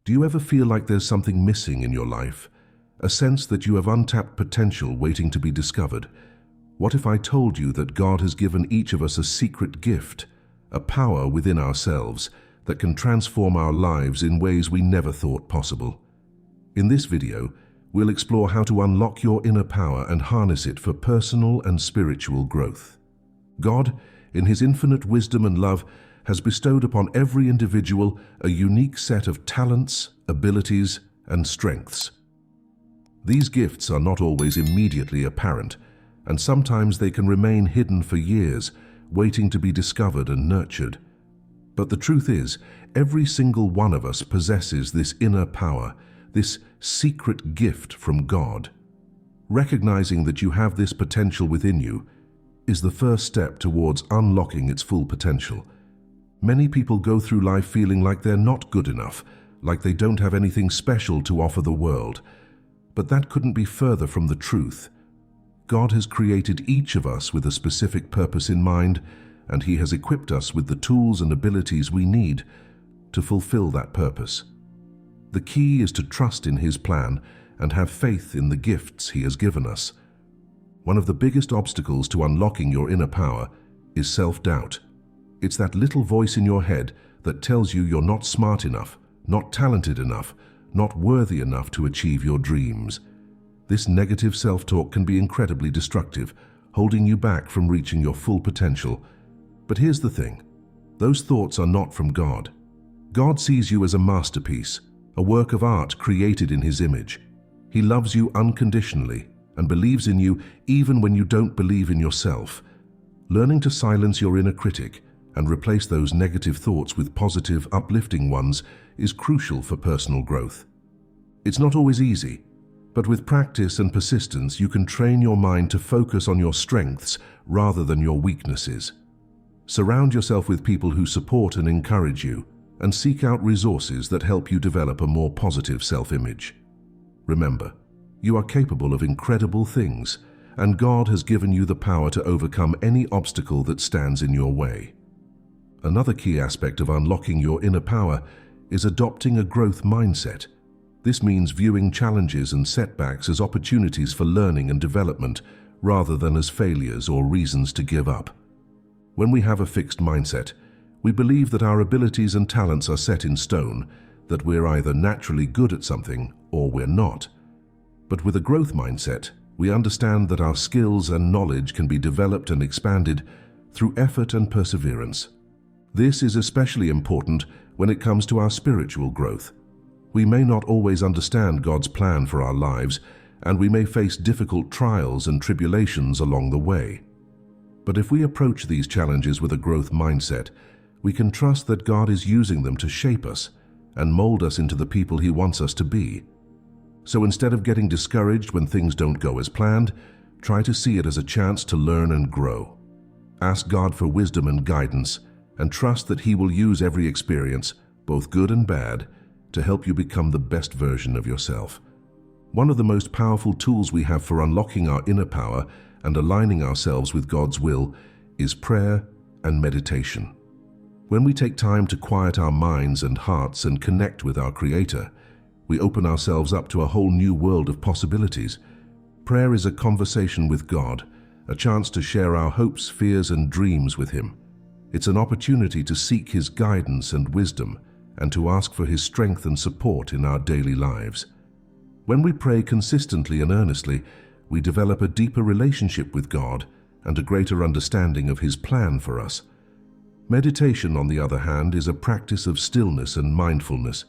Do you ever feel like there's something missing in your life? A sense that you have untapped potential waiting to be discovered? What if I told you that God has given each of us a secret gift, a power within ourselves that can transform our lives in ways we never thought possible? In this video, we'll explore how to unlock your inner power and harness it for personal and spiritual growth. God, in His infinite wisdom and love, has bestowed upon every individual a unique set of talents, abilities, and strengths. These gifts are not always immediately apparent, and sometimes they can remain hidden for years, waiting to be discovered and nurtured. But the truth is, every single one of us possesses this inner power, this secret gift from God. Recognizing that you have this potential within you is the first step towards unlocking its full potential. Many people go through life feeling like they're not good enough, like they don't have anything special to offer the world. But that couldn't be further from the truth. God has created each of us with a specific purpose in mind, and He has equipped us with the tools and abilities we need to fulfill that purpose. The key is to trust in His plan and have faith in the gifts He has given us. One of the biggest obstacles to unlocking your inner power is self-doubt. It's that little voice in your head that tells you you're not smart enough, not talented enough, not worthy enough to achieve your dreams. This negative self-talk can be incredibly destructive, holding you back from reaching your full potential. But here's the thing, those thoughts are not from God. God sees you as a masterpiece, a work of art created in His image. He loves you unconditionally and believes in you even when you don't believe in yourself. Learning to silence your inner critic and replace those negative thoughts with positive, uplifting ones is crucial for personal growth. It's not always easy, but with practice and persistence you can train your mind to focus on your strengths rather than your weaknesses. Surround yourself with people who support and encourage you, and seek out resources that help you develop a more positive self-image. Remember, you are capable of incredible things, and God has given you the power to overcome any obstacle that stands in your way. Another key aspect of unlocking your inner power is adopting a growth mindset. This means viewing challenges and setbacks as opportunities for learning and development rather than as failures or reasons to give up. When we have a fixed mindset, we believe that our abilities and talents are set in stone, that we're either naturally good at something or we're not. But with a growth mindset, we understand that our skills and knowledge can be developed and expanded through effort and perseverance. This is especially important when it comes to our spiritual growth. We may not always understand God's plan for our lives, and we may face difficult trials and tribulations along the way. But if we approach these challenges with a growth mindset, we can trust that God is using them to shape us and mold us into the people He wants us to be. So instead of getting discouraged when things don't go as planned, try to see it as a chance to learn and grow. Ask God for wisdom and guidance, and trust that He will use every experience, both good and bad, to help you become the best version of yourself. One of the most powerful tools we have for unlocking our inner power and aligning ourselves with God's will is prayer and meditation. When we take time to quiet our minds and hearts and connect with our Creator, we open ourselves up to a whole new world of possibilities. Prayer is a conversation with God, a chance to share our hopes, fears, and dreams with Him. It's an opportunity to seek His guidance and wisdom, and to ask for His strength and support in our daily lives. When we pray consistently and earnestly, we develop a deeper relationship with God and a greater understanding of His plan for us. Meditation, on the other hand, is a practice of stillness and mindfulness.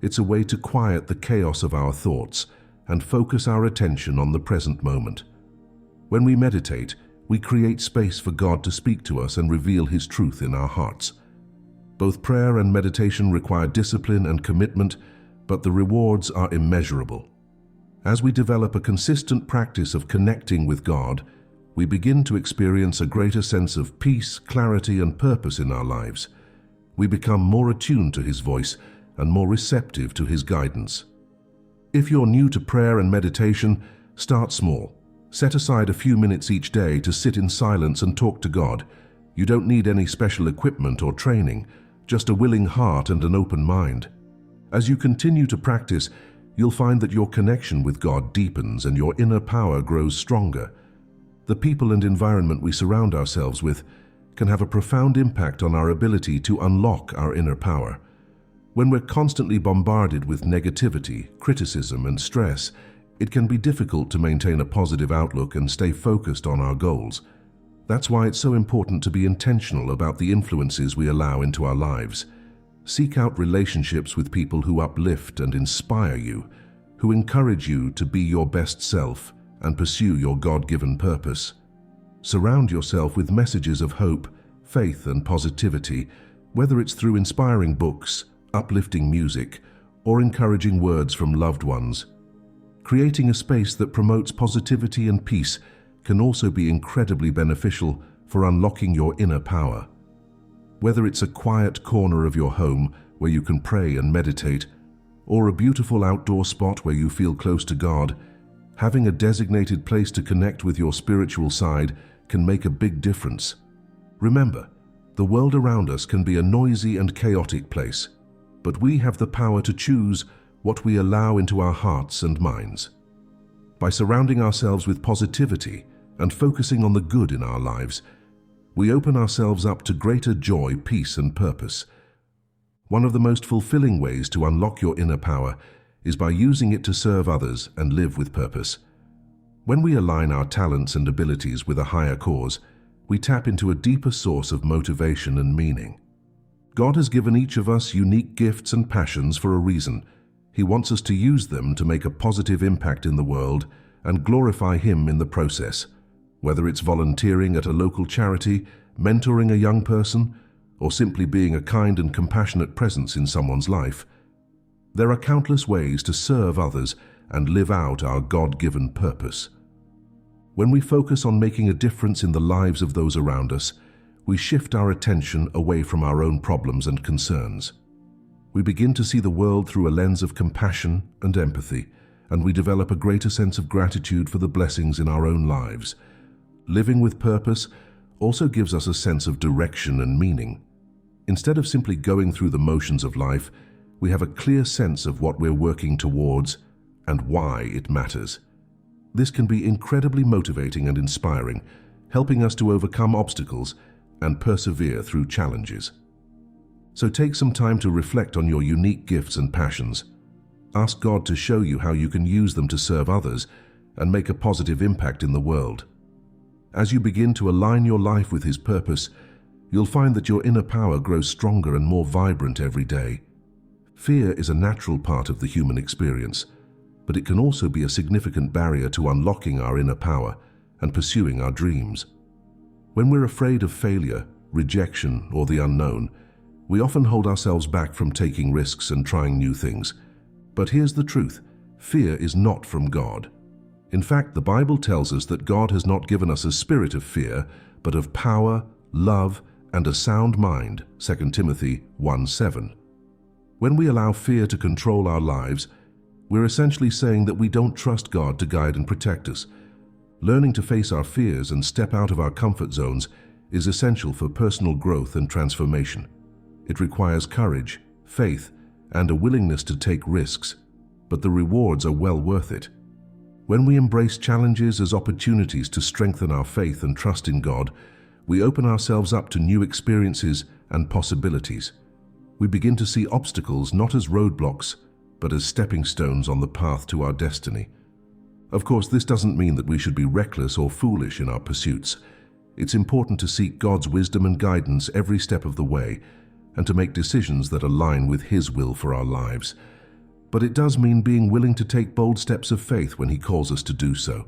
It's a way to quiet the chaos of our thoughts and focus our attention on the present moment. When we meditate, we create space for God to speak to us and reveal His truth in our hearts. Both prayer and meditation require discipline and commitment, but the rewards are immeasurable. As we develop a consistent practice of connecting with God, we begin to experience a greater sense of peace, clarity, and purpose in our lives. We become more attuned to His voice and more receptive to His guidance. If you're new to prayer and meditation, start small. Set aside a few minutes each day to sit in silence and talk to God. You don't need any special equipment or training, just a willing heart and an open mind. As you continue to practice, you'll find that your connection with God deepens and your inner power grows stronger. The people and environment we surround ourselves with can have a profound impact on our ability to unlock our inner power. When we're constantly bombarded with negativity, criticism, and stress, it can be difficult to maintain a positive outlook and stay focused on our goals. That's why it's so important to be intentional about the influences we allow into our lives. Seek out relationships with people who uplift and inspire you, who encourage you to be your best self and pursue your God-given purpose. Surround yourself with messages of hope, faith, and positivity, whether it's through inspiring books, uplifting music, or encouraging words from loved ones. Creating a space that promotes positivity and peace can also be incredibly beneficial for unlocking your inner power. Whether it's a quiet corner of your home where you can pray and meditate, or a beautiful outdoor spot where you feel close to God, having a designated place to connect with your spiritual side can make a big difference. Remember, the world around us can be a noisy and chaotic place, but we have the power to choose what we allow into our hearts and minds. By surrounding ourselves with positivity and focusing on the good in our lives, we open ourselves up to greater joy, peace, and purpose. One of the most fulfilling ways to unlock your inner power is by using it to serve others and live with purpose. When we align our talents and abilities with a higher cause, we tap into a deeper source of motivation and meaning. God has given each of us unique gifts and passions for a reason. He wants us to use them to make a positive impact in the world and glorify Him in the process. Whether it's volunteering at a local charity, mentoring a young person, or simply being a kind and compassionate presence in someone's life, there are countless ways to serve others and live out our God-given purpose. When we focus on making a difference in the lives of those around us, we shift our attention away from our own problems and concerns. We begin to see the world through a lens of compassion and empathy, and we develop a greater sense of gratitude for the blessings in our own lives. Living with purpose also gives us a sense of direction and meaning. Instead of simply going through the motions of life, we have a clear sense of what we're working towards and why it matters. This can be incredibly motivating and inspiring, helping us to overcome obstacles and persevere through challenges. So take some time to reflect on your unique gifts and passions. Ask God to show you how you can use them to serve others and make a positive impact in the world. As you begin to align your life with His purpose, you'll find that your inner power grows stronger and more vibrant every day. Fear is a natural part of the human experience, but it can also be a significant barrier to unlocking our inner power and pursuing our dreams. When we're afraid of failure, rejection, or the unknown, we often hold ourselves back from taking risks and trying new things. But here's the truth: fear is not from God. In fact, the Bible tells us that God has not given us a spirit of fear, but of power, love, and a sound mind, 2 Timothy 1:7. When we allow fear to control our lives, we're essentially saying that we don't trust God to guide and protect us. Learning to face our fears and step out of our comfort zones is essential for personal growth and transformation. It requires courage, faith, and a willingness to take risks, but the rewards are well worth it. When we embrace challenges as opportunities to strengthen our faith and trust in God, we open ourselves up to new experiences and possibilities. We begin to see obstacles not as roadblocks, but as stepping stones on the path to our destiny. Of course, this doesn't mean that we should be reckless or foolish in our pursuits. It's important to seek God's wisdom and guidance every step of the way, and to make decisions that align with His will for our lives. But it does mean being willing to take bold steps of faith when He calls us to do so.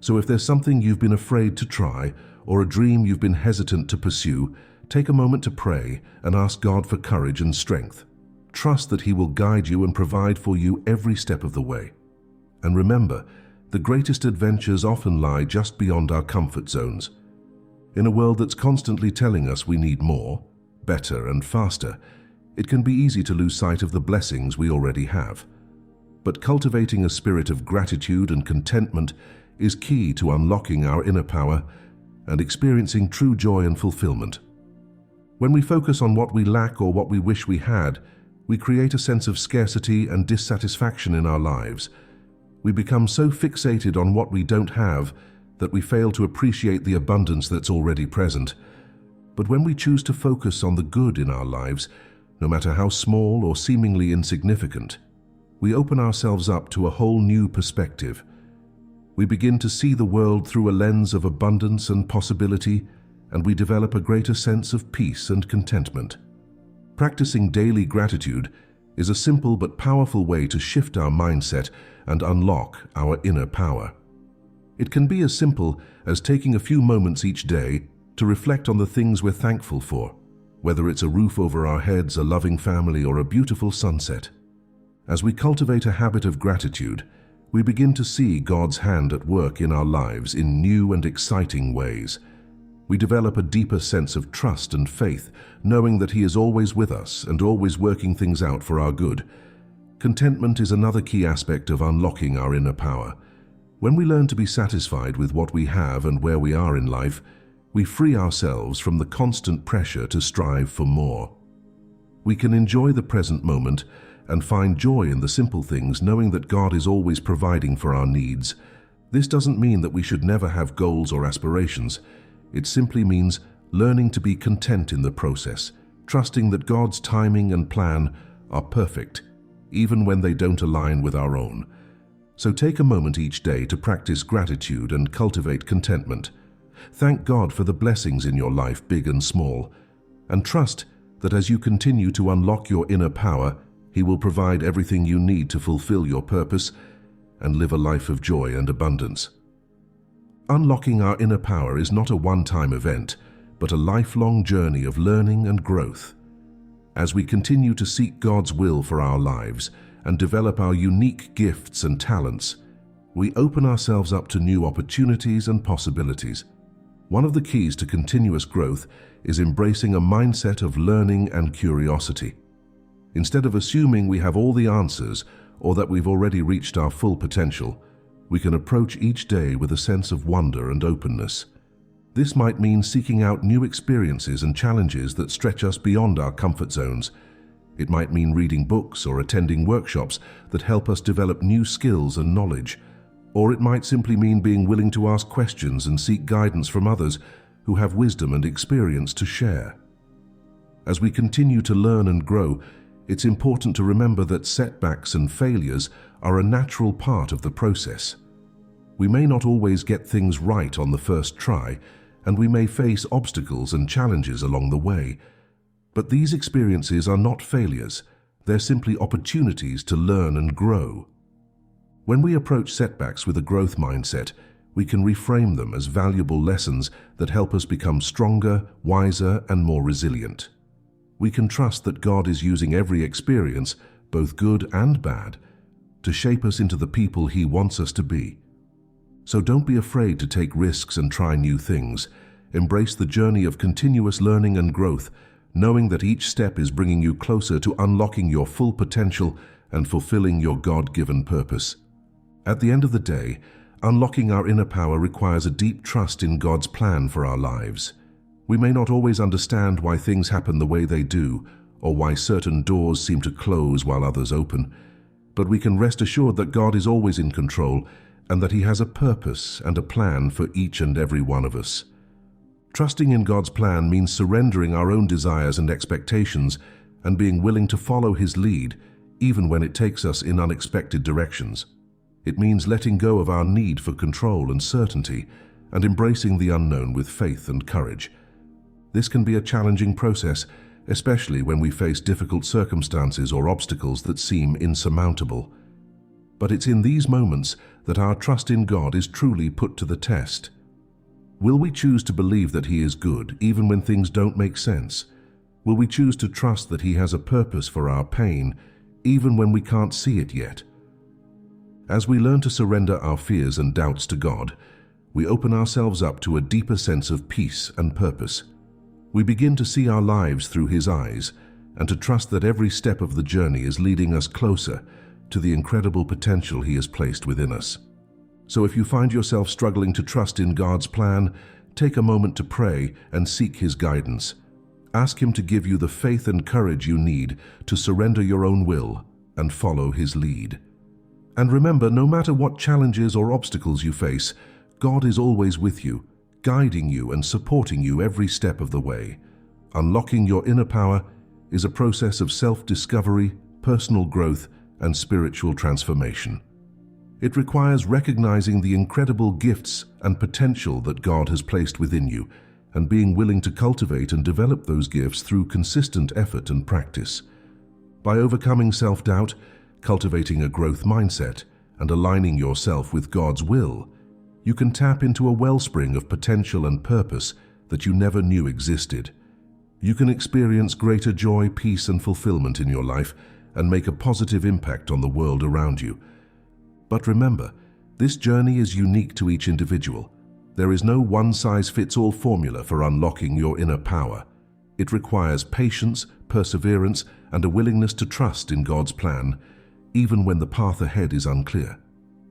So if there's something you've been afraid to try, or a dream you've been hesitant to pursue, take a moment to pray and ask God for courage and strength. Trust that He will guide you and provide for you every step of the way. And remember, the greatest adventures often lie just beyond our comfort zones. In a world that's constantly telling us we need more, better, and faster, it can be easy to lose sight of the blessings we already have. But cultivating a spirit of gratitude and contentment is key to unlocking our inner power and experiencing true joy and fulfillment. When we focus on what we lack or what we wish we had, We create a sense of scarcity and dissatisfaction in our lives. We become so fixated on what we don't have that we fail to appreciate the abundance that's already present. But when we choose to focus on the good in our lives, no matter how small or seemingly insignificant, we open ourselves up to a whole new perspective. We begin to see the world through a lens of abundance and possibility, and we develop a greater sense of peace and contentment. Practicing daily gratitude is a simple but powerful way to shift our mindset and unlock our inner power. It can be as simple as taking a few moments each day to reflect on the things we're thankful for, whether it's a roof over our heads, a loving family, or a beautiful sunset. As we cultivate a habit of gratitude, we begin to see God's hand at work in our lives in new and exciting ways. We develop a deeper sense of trust and faith, knowing that He is always with us and always working things out for our good. Contentment is another key aspect of unlocking our inner power. When we learn to be satisfied with what we have and where we are in life, we free ourselves from the constant pressure to strive for more. We can enjoy the present moment and find joy in the simple things, knowing that God is always providing for our needs. This doesn't mean that we should never have goals or aspirations. It simply means learning to be content in the process, trusting that God's timing and plan are perfect, even when they don't align with our own. So take a moment each day to practice gratitude and cultivate contentment. Thank God for the blessings in your life, big and small, and trust that as you continue to unlock your inner power, He will provide everything you need to fulfill your purpose and live a life of joy and abundance. Unlocking our inner power is not a one-time event, but a lifelong journey of learning and growth. As we continue to seek God's will for our lives and develop our unique gifts and talents, we open ourselves up to new opportunities and possibilities. One of the keys to continuous growth is embracing a mindset of learning and curiosity. Instead of assuming we have all the answers or that we've already reached our full potential, we can approach each day with a sense of wonder and openness. This might mean seeking out new experiences and challenges that stretch us beyond our comfort zones. It might mean reading books or attending workshops that help us develop new skills and knowledge. Or it might simply mean being willing to ask questions and seek guidance from others who have wisdom and experience to share. As we continue to learn and grow, it's important to remember that setbacks and failures are a natural part of the process. We may not always get things right on the first try, and we may face obstacles and challenges along the way. But these experiences are not failures. They're simply opportunities to learn and grow. When we approach setbacks with a growth mindset, we can reframe them as valuable lessons that help us become stronger, wiser, and more resilient. We can trust that God is using every experience, both good and bad, to shape us into the people He wants us to be. So don't be afraid to take risks and try new things. Embrace the journey of continuous learning and growth, knowing that each step is bringing you closer to unlocking your full potential and fulfilling your God-given purpose. At the end of the day, unlocking our inner power requires a deep trust in God's plan for our lives. We may not always understand why things happen the way they do, or why certain doors seem to close while others open, but we can rest assured that God is always in control and that He has a purpose and a plan for each and every one of us. Trusting in God's plan means surrendering our own desires and expectations and being willing to follow His lead, even when it takes us in unexpected directions. It means letting go of our need for control and certainty and embracing the unknown with faith and courage. This can be a challenging process, especially when we face difficult circumstances or obstacles that seem insurmountable. But it's in these moments that our trust in God is truly put to the test. Will we choose to believe that He is good, even when things don't make sense? Will we choose to trust that He has a purpose for our pain, even when we can't see it yet? As we learn to surrender our fears and doubts to God, we open ourselves up to a deeper sense of peace and purpose. We begin to see our lives through His eyes and to trust that every step of the journey is leading us closer to the incredible potential He has placed within us. So if you find yourself struggling to trust in God's plan, take a moment to pray and seek His guidance. Ask Him to give you the faith and courage you need to surrender your own will and follow His lead. And remember, no matter what challenges or obstacles you face, God is always with you, guiding you and supporting you every step of the way. Unlocking your inner power is a process of self-discovery, personal growth, and spiritual transformation. It requires recognizing the incredible gifts and potential that God has placed within you and being willing to cultivate and develop those gifts through consistent effort and practice. By overcoming self-doubt, cultivating a growth mindset, and aligning yourself with God's will, you can tap into a wellspring of potential and purpose that you never knew existed. You can experience greater joy, peace, and fulfillment in your life and make a positive impact on the world around you. But remember, this journey is unique to each individual. There is no one-size-fits-all formula for unlocking your inner power. It requires patience, perseverance, and a willingness to trust in God's plan, even when the path ahead is unclear.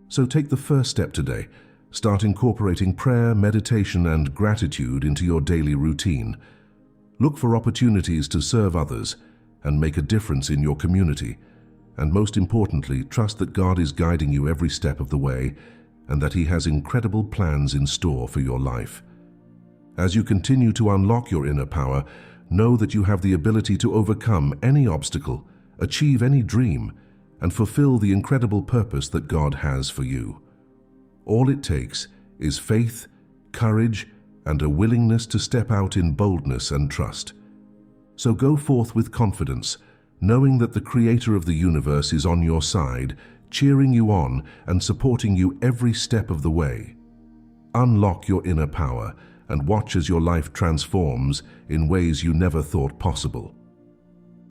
So take the first step today. Start incorporating prayer, meditation, and gratitude into your daily routine. Look for opportunities to serve others and make a difference in your community. And most importantly, trust that God is guiding you every step of the way and that He has incredible plans in store for your life. As you continue to unlock your inner power, know that you have the ability to overcome any obstacle, achieve any dream, and fulfill the incredible purpose that God has for you. All it takes is faith, courage, and a willingness to step out in boldness and trust. So go forth with confidence, knowing that the Creator of the universe is on your side, cheering you on and supporting you every step of the way. Unlock your inner power and watch as your life transforms in ways you never thought possible.